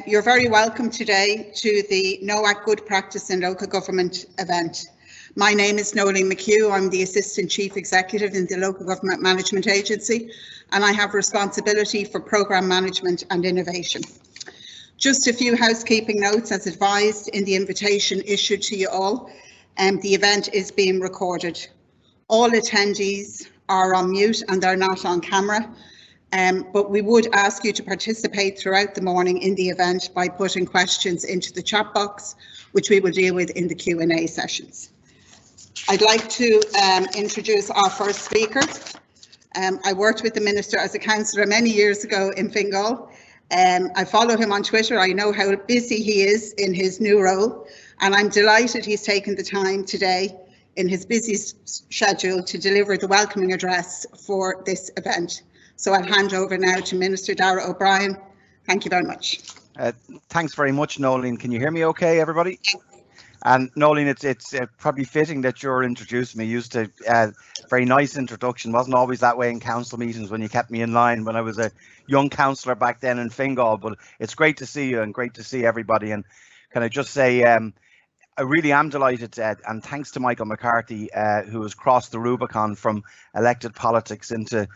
You're very welcome today to the NOAC Good Practice in Local Government event. My name is Noeline McHugh. I'm the Assistant Chief Executive in the Local Government Management Agency, and I have responsibility for programme management and innovation. Just a few housekeeping notes as advised in the invitation issued to you all. The event is being recorded. All attendees are on mute and they're not on camera. But we would ask you to participate throughout the morning in the event by putting questions into the chat box, which we will deal with in the Q&A sessions. I'd like to introduce our first speaker. I worked with the Minister as a councillor many years ago in Fingal. I follow him on Twitter. I know how busy he is in his new role, and I'm delighted he's taken the time today in his busy schedule to deliver the welcoming address for this event. So I'll hand over now to Minister Darragh O'Brien. Thank you very much. Thanks very much, Noeline. Can you hear me okay, everybody? And Noeline, it's probably fitting that you're introducing me. You used to, very nice introduction. Wasn't always that way in council meetings when you kept me in line when I was a young councillor back then in Fingal. But it's great to see you and great to see everybody. And can I just say, I really am delighted, and thanks to Michael McCarthy, who has crossed the Rubicon from elected politics into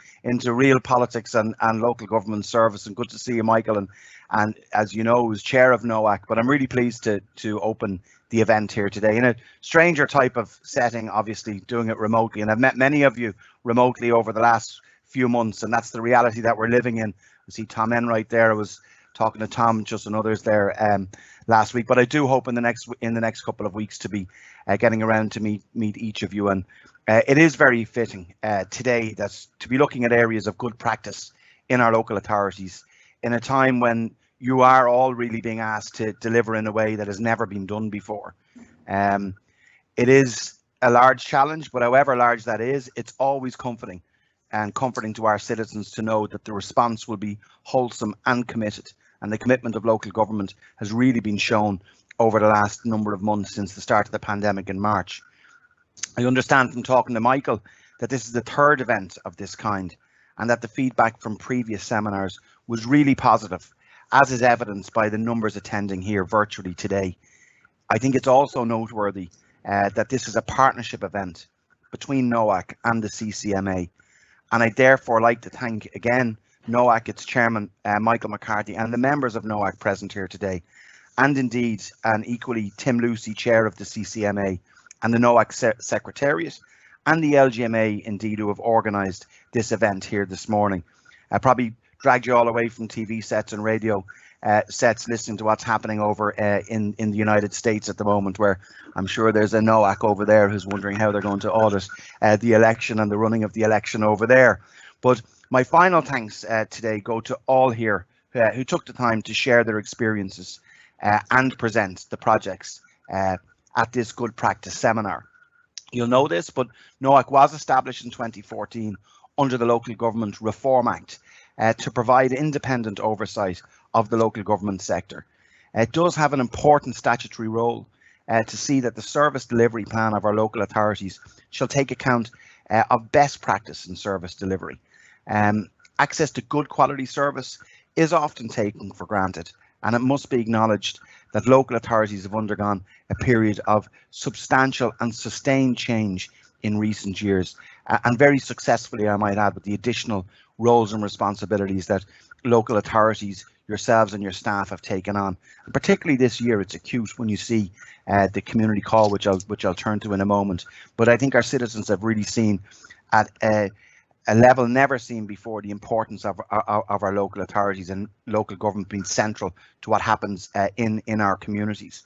real politics and local government service. And good to see you, Michael. And as you know, was chair of NOAC. But I'm really pleased to open the event here today in a stranger type of setting, obviously doing it remotely. And I've met many of you remotely over the last few months, and that's the reality that we're living in. I see Tom Enright there. I was talking to Tom just and others there last week, but I do hope in the next couple of weeks to be getting around to meet each of you. And it is very fitting today that's to be looking at areas of good practice in our local authorities in a time when you are all really being asked to deliver in a way that has never been done before. It is a large challenge, but however large that is, it's always comforting to our citizens to know that the response will be wholesome and committed. And the commitment of local government has really been shown over the last number of months since the start of the pandemic in March. I understand from talking to Michael that this is the third event of this kind and that the feedback from previous seminars was really positive, as is evidenced by the numbers attending here virtually today. I think it's also noteworthy that this is a partnership event between NOAC and the CCMA. And I'd therefore like to thank again NOAC, its chairman, Michael McCarthy, and the members of NOAC present here today, and indeed, and equally, Tim Lucy, chair of the CCMA, and the NOAC secretariat, and the LGMA, indeed, who have organised this event here this morning. I probably dragged you all away from TV sets and radio sets listening to what's happening over in the United States at the moment, where I'm sure there's a NOAC over there who's wondering how they're going to audit the election and the running of the election over there. But my final thanks today go to all here who took the time to share their experiences and present the projects at this Good Practice seminar. You'll know this, but NOAC was established in 2014 under the Local Government Reform Act to provide independent oversight of the local government sector. It does have an important statutory role to see that the service delivery plan of our local authorities shall take account of best practice in service delivery. Access to good quality service is often taken for granted, and it must be acknowledged that local authorities have undergone a period of substantial and sustained change in recent years, and very successfully, I might add, with the additional roles and responsibilities that local authorities, yourselves and your staff have taken on. And particularly this year, it's acute when you see the community call, which I'll turn to in a moment. But I think our citizens have really seen at a level never seen before the importance of our local authorities and local government being central to what happens in our communities.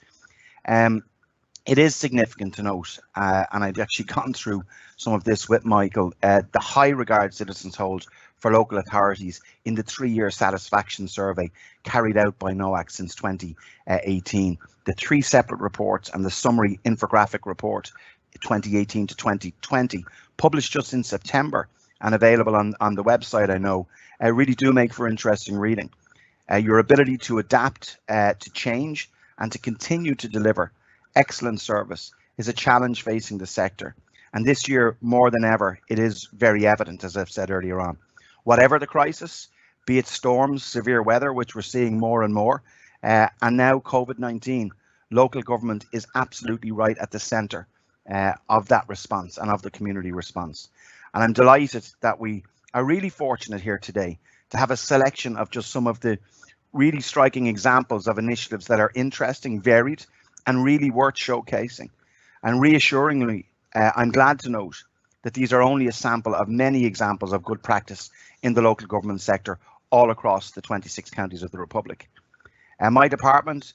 It is significant to note, and I've actually gone through some of this with Michael, the high regard citizens hold for local authorities in the 3-year satisfaction survey carried out by NOAC since 2018. The 3 separate reports and the summary infographic report 2018 to 2020 published just in September and available on the website, I know, really do make for interesting reading. Your ability to adapt to change and to continue to deliver excellent service is a challenge facing the sector. And this year, more than ever, it is very evident, as I've said earlier on. Whatever the crisis, be it storms, severe weather, which we're seeing more and more, and now COVID-19. Local government is absolutely right at the centre of that response and of the community response. And I'm delighted that we are really fortunate here today to have a selection of just some of the really striking examples of initiatives that are interesting, varied, and really worth showcasing. And reassuringly, I'm glad to note that these are only a sample of many examples of good practice in the local government sector all across the 26 counties of the Republic. My department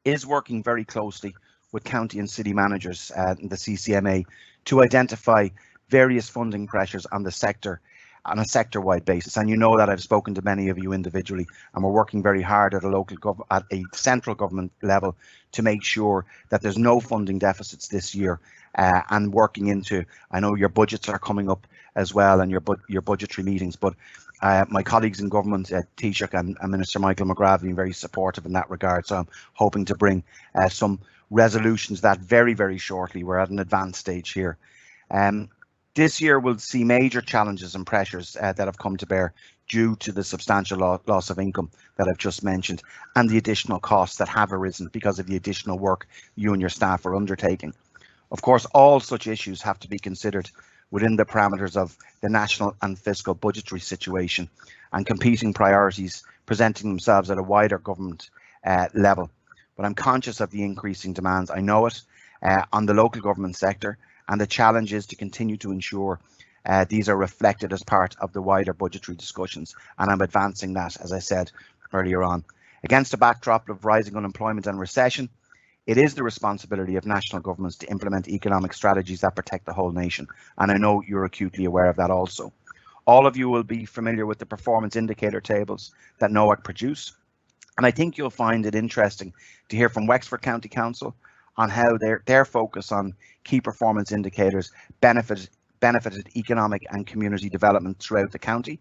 is working very closely with county and city managers and the CCMA to identify various funding pressures on the sector on a sector-wide basis. And you know that I've spoken to many of you individually, and we're working very hard at a central government level to make sure that there's no funding deficits this year, and working into, I know your budgets are coming up as well and your budgetary meetings, but my colleagues in government, Taoiseach and Minister Michael McGrath, have been very supportive in that regard. So I'm hoping to bring some resolutions that very, very shortly. We're at an advanced stage here. This year will see major challenges and pressures that have come to bear due to the substantial loss of income that I've just mentioned and the additional costs that have arisen because of the additional work you and your staff are undertaking. Of course, all such issues have to be considered within the parameters of the national and fiscal budgetary situation and competing priorities presenting themselves at a wider government level. But I'm conscious of the increasing demands, I know it, on the local government sector, and the challenge is to continue to ensure these are reflected as part of the wider budgetary discussions. And I'm advancing that, as I said earlier on. Against a backdrop of rising unemployment and recession, it is the responsibility of national governments to implement economic strategies that protect the whole nation. And I know you're acutely aware of that also. All of you will be familiar with the performance indicator tables that NOAC produce. And I think you'll find it interesting to hear from Wexford County Council on how their focus on key performance indicators benefited economic and community development throughout the county.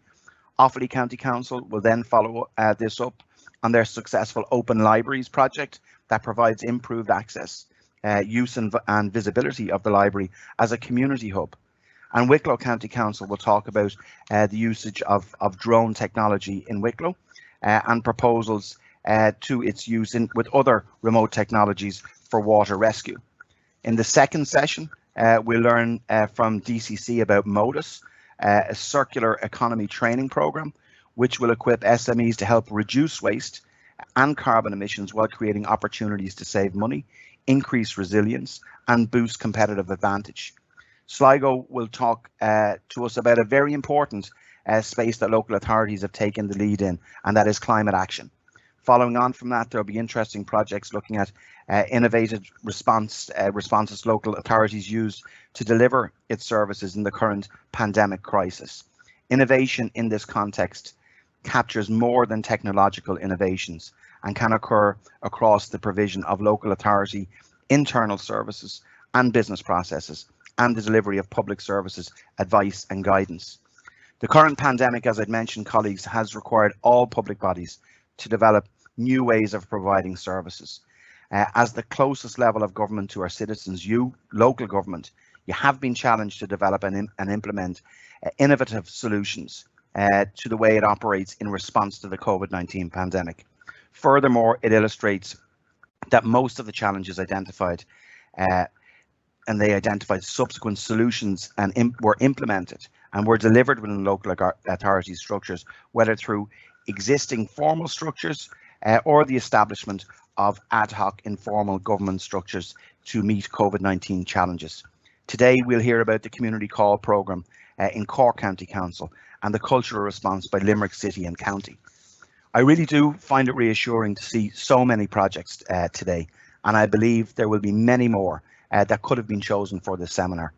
Offaly County Council will then follow this up on their successful Open Libraries project that provides improved access, use and visibility of the library as a community hub. And Wicklow County Council will talk about the usage of drone technology in Wicklow and proposals to its use with other remote technologies for water rescue. In the second session, we'll learn from DCC about MODUS, a circular economy training program, which will equip SMEs to help reduce waste and carbon emissions while creating opportunities to save money, increase resilience, and boost competitive advantage. Sligo will talk to us about a very important space that local authorities have taken the lead in, and that is climate action. Following on from that, there'll be interesting projects looking at innovative responses local authorities use to deliver its services in the current pandemic crisis. Innovation in this context captures more than technological innovations and can occur across the provision of local authority, internal services and business processes, and the delivery of public services, advice and guidance. The current pandemic, as I'd mentioned, colleagues, has required all public bodies to develop new ways of providing services. As the closest level of government to our citizens, you, local government, you have been challenged to develop and implement innovative solutions to the way it operates in response to the COVID-19 pandemic. Furthermore, it illustrates that most of the challenges identified and they identified subsequent solutions and were implemented and were delivered within local authority structures, whether through existing formal structures or the establishment of ad hoc informal government structures to meet COVID-19 challenges. Today, we'll hear about the Community Call programme in Cork County Council and the cultural response by Limerick City and County. I really do find it reassuring to see so many projects today, and I believe there will be many more that could have been chosen for this seminar.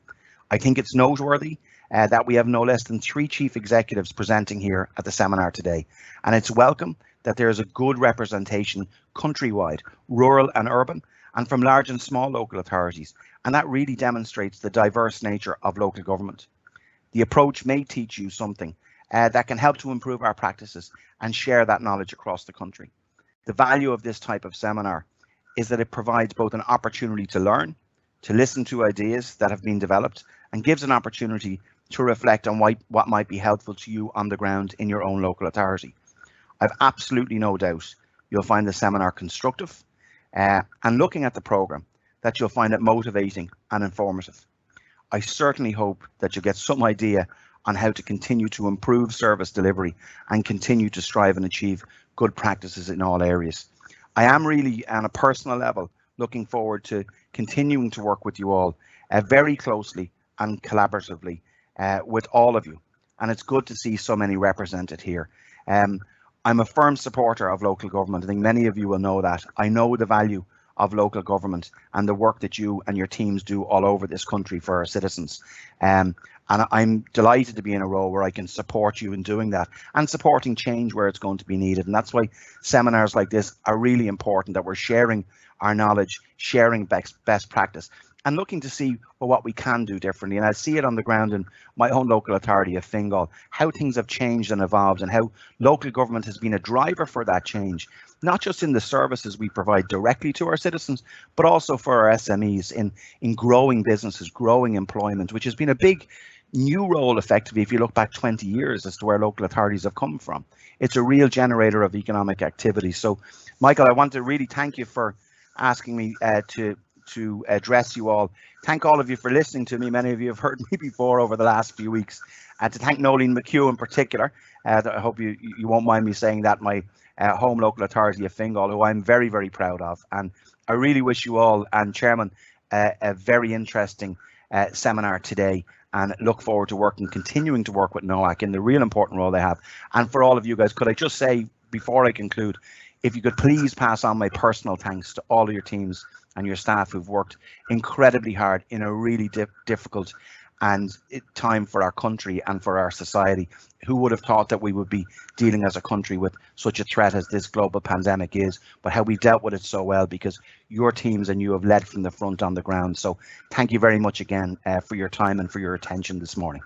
I think it's noteworthy that we have no less than 3 chief executives presenting here at the seminar today, and it's welcome that there is a good representation countrywide, rural and urban, and from large and small local authorities, and that really demonstrates the diverse nature of local government. The approach may teach you something that can help to improve our practices and share that knowledge across the country. The value of this type of seminar is that it provides both an opportunity to learn, to listen to ideas that have been developed, and gives an opportunity to reflect on what might be helpful to you on the ground in your own local authority. I've absolutely no doubt you'll find the seminar constructive, and looking at the programme, that you'll find it motivating and informative. I certainly hope that you'll get some idea on how to continue to improve service delivery and continue to strive and achieve good practices in all areas. I am really, on a personal level, looking forward to continuing to work with you all very closely and collaboratively with all of you. And it's good to see so many represented here. I'm a firm supporter of local government. I think many of you will know that. I know the value of local government and the work that you and your teams do all over this country for our citizens. And I'm delighted to be in a role where I can support you in doing that and supporting change where it's going to be needed. And that's why seminars like this are really important, that we're sharing our knowledge, sharing best practice, and looking to see what we can do differently. And I see it on the ground in my own local authority of Fingal, how things have changed and evolved and how local government has been a driver for that change, not just in the services we provide directly to our citizens, but also for our SMEs in growing businesses, growing employment, which has been a big new role effectively if you look back 20 years as to where local authorities have come from. It's a real generator of economic activity. So, Michael, I want to really thank you for asking me to address you all. Thank all of you for listening to me. Many of you have heard me before over the last few weeks. To thank Nolene McHugh in particular. I hope you won't mind me saying that, my home local authority of Fingal, who I'm very, very proud of. And I really wish you all and Chairman a very interesting seminar today, and look forward to continuing to work with NOAC in the real important role they have. And for all of you guys, could I just say before I conclude, if you could please pass on my personal thanks to all of your teams and your staff who've worked incredibly hard in a really difficult and time for our country and for our society. Who would have thought that we would be dealing as a country with such a threat as this global pandemic is, but how we dealt with it so well, because your teams and you have led from the front on the ground. So thank you very much again for your time and for your attention this morning.